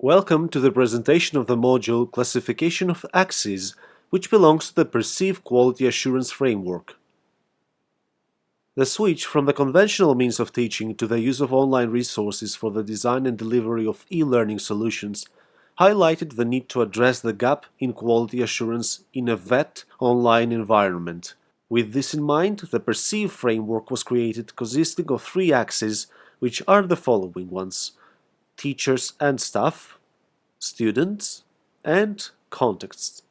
Welcome to the presentation of the module Classification of Axes, which belongs to the Perceived Quality Assurance Framework. The switch from the conventional means of teaching to the use of online resources for the design and delivery of e-learning solutions highlighted the need to address the gap in quality assurance in a VET online environment. With this in mind, the Perceive framework was created consisting of three axes, which are the following ones: teachers and staff, students, and contexts.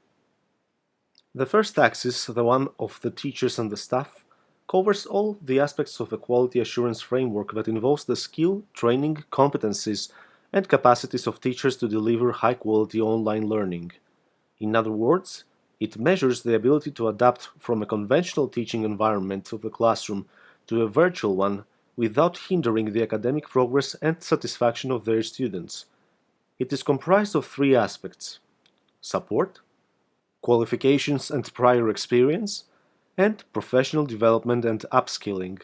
The first axis, the one of the teachers and the staff, covers all the aspects of a quality assurance framework that involves the skill, training, competencies, and capacities of teachers to deliver high-quality online learning. In other words, it measures the ability to adapt from a conventional teaching environment of the classroom to a virtual one without hindering the academic progress and satisfaction of their students. It is comprised of three aspects: support, qualifications and prior experience, and professional development and upskilling.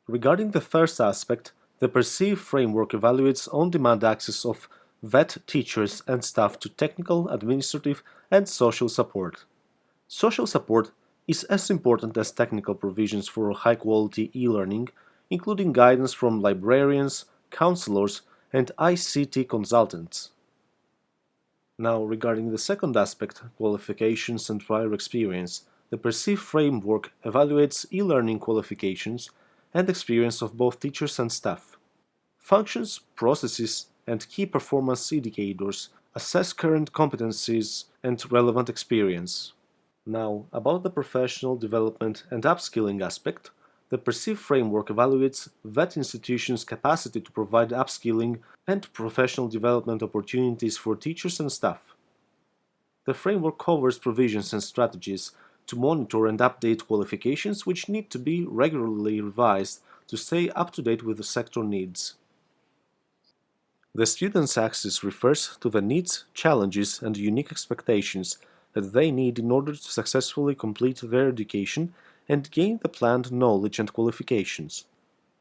Regarding the first aspect, the Perceive framework evaluates on-demand access of VET teachers and staff to technical, administrative, and social support. Social support is as important as technical provisions for high-quality e-learning, including guidance from librarians, counselors, and ICT consultants. Now, regarding the second aspect, qualifications and prior experience, the Perceive framework evaluates e-learning qualifications and experience of both teachers and staff. Functions, processes, and key performance indicators assess current competencies and relevant experience. Now, about the professional development and upskilling aspect, the Perceive framework evaluates VET institutions' capacity to provide upskilling and professional development opportunities for teachers and staff. The framework covers provisions and strategies to monitor and update qualifications which need to be regularly revised to stay up to date with the sector needs. The students' axis refers to the needs, challenges, and unique expectations that they need in order to successfully complete their education and gain the planned knowledge and qualifications.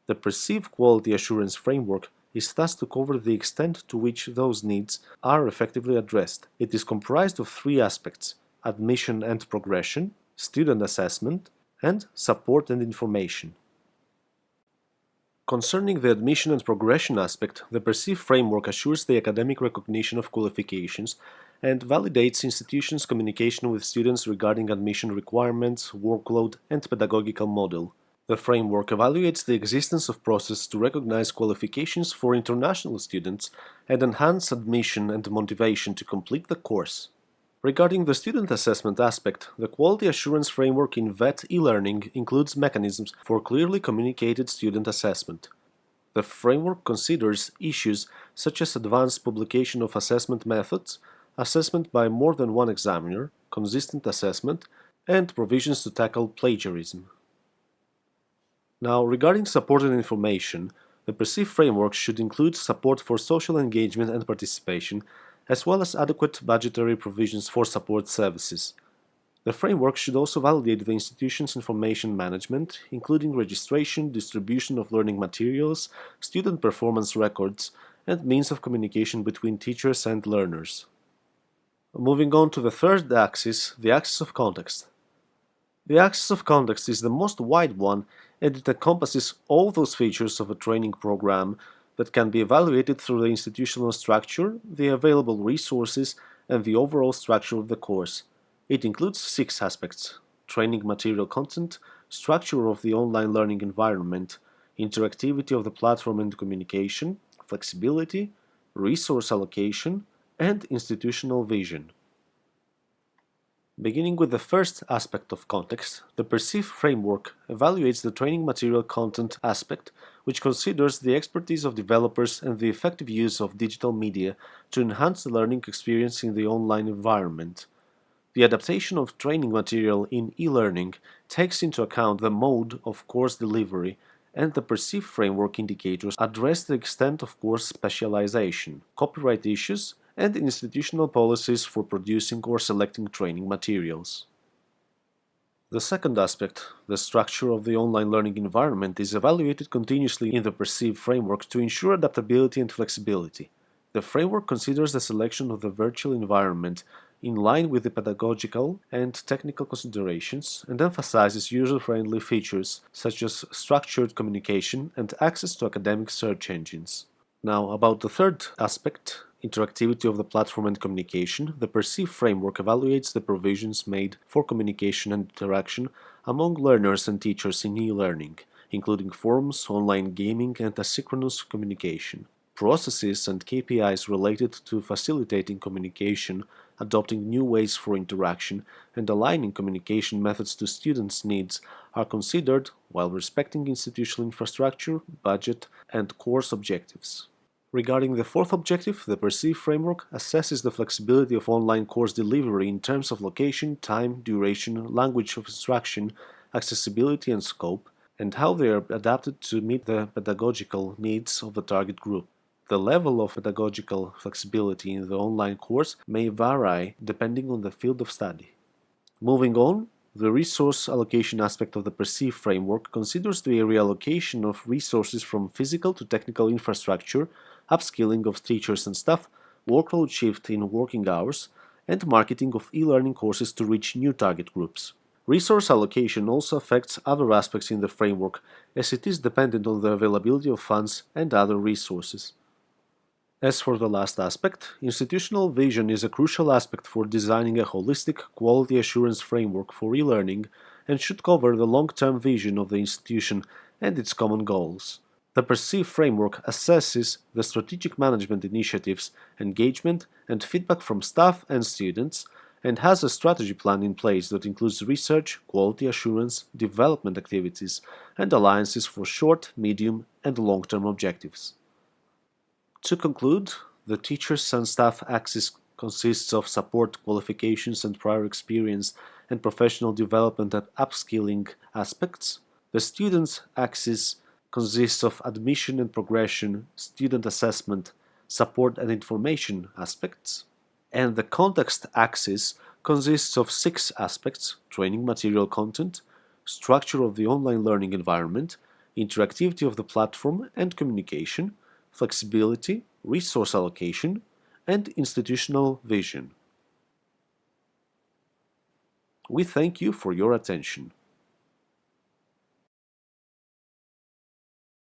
The Perceive Quality Assurance Framework is thus to cover the extent to which those needs are effectively addressed. It is comprised of three aspects: admission and progression, student assessment, and support and information. Concerning the admission and progression aspect, the Perceive framework assures the academic recognition of qualifications and validates institutions' communication with students regarding admission requirements, workload, and pedagogical model. The framework evaluates the existence of process to recognize qualifications for international students and enhance admission and motivation to complete the course. Regarding the student assessment aspect, the quality assurance framework in VET e-learning includes mechanisms for clearly communicated student assessment. The framework considers issues such as advanced publication of assessment methods, assessment by more than one examiner, consistent assessment, and provisions to tackle plagiarism. Now, regarding support and information, the Perceive framework should include support for social engagement and participation, as well as adequate budgetary provisions for support services. The framework should also validate the institution's information management, including registration, distribution of learning materials, student performance records, and means of communication between teachers and learners. Moving on to the third axis, the axis of context. The axis of context is the most wide one, and it encompasses all those features of a training program that can be evaluated through the institutional structure, the available resources, and the overall structure of the course. It includes six aspects: training material content, structure of the online learning environment, interactivity of the platform and communication, flexibility, resource allocation, and institutional vision. Beginning with the first aspect of context, the Perceive framework evaluates the training material content aspect, which considers the expertise of developers and the effective use of digital media to enhance the learning experience in the online environment. The adaptation of training material in e-learning takes into account the mode of course delivery, and the Perceive framework indicators address the extent of course specialization, copyright issues, and institutional policies for producing or selecting training materials. The second aspect, the structure of the online learning environment, is evaluated continuously in the perceived framework to ensure adaptability and flexibility. The framework considers the selection of the virtual environment in line with the pedagogical and technical considerations and emphasizes user-friendly features such as structured communication and access to academic search engines. Now, about the third aspect, interactivity of the platform and communication, the perceived framework evaluates the provisions made for communication and interaction among learners and teachers in e-learning, including forums, online gaming, and asynchronous communication. Processes and KPIs related to facilitating communication, adopting new ways for interaction, and aligning communication methods to students' needs are considered while respecting institutional infrastructure, budget, and course objectives. Regarding the fourth objective, the perceived framework assesses the flexibility of online course delivery in terms of location, time, duration, language of instruction, accessibility and scope, and how they are adapted to meet the pedagogical needs of the target group. The level of pedagogical flexibility in the online course may vary depending on the field of study. Moving on, the resource allocation aspect of the perceived framework considers the reallocation of resources from physical to technical infrastructure, upskilling of teachers and staff, workload shift in working hours, and marketing of e-learning courses to reach new target groups. Resource allocation also affects other aspects in the framework, as it is dependent on the availability of funds and other resources. As for the last aspect, institutional vision is a crucial aspect for designing a holistic quality assurance framework for e-learning and should cover the long-term vision of the institution and its common goals. The perceived framework assesses the strategic management initiatives, engagement, and feedback from staff and students, and has a strategy plan in place that includes research, quality assurance, development activities, and alliances for short, medium, and long-term objectives. To conclude, the Teachers and Staff Axis consists of support, qualifications and prior experience, and professional development and upskilling aspects. The Students Axis consists of admission and progression, student assessment, support and information aspects. And the Context Axis consists of 6 aspects: training material content, structure of the online learning environment, interactivity of the platform and communication, flexibility, resource allocation, and institutional vision. We thank you for your attention.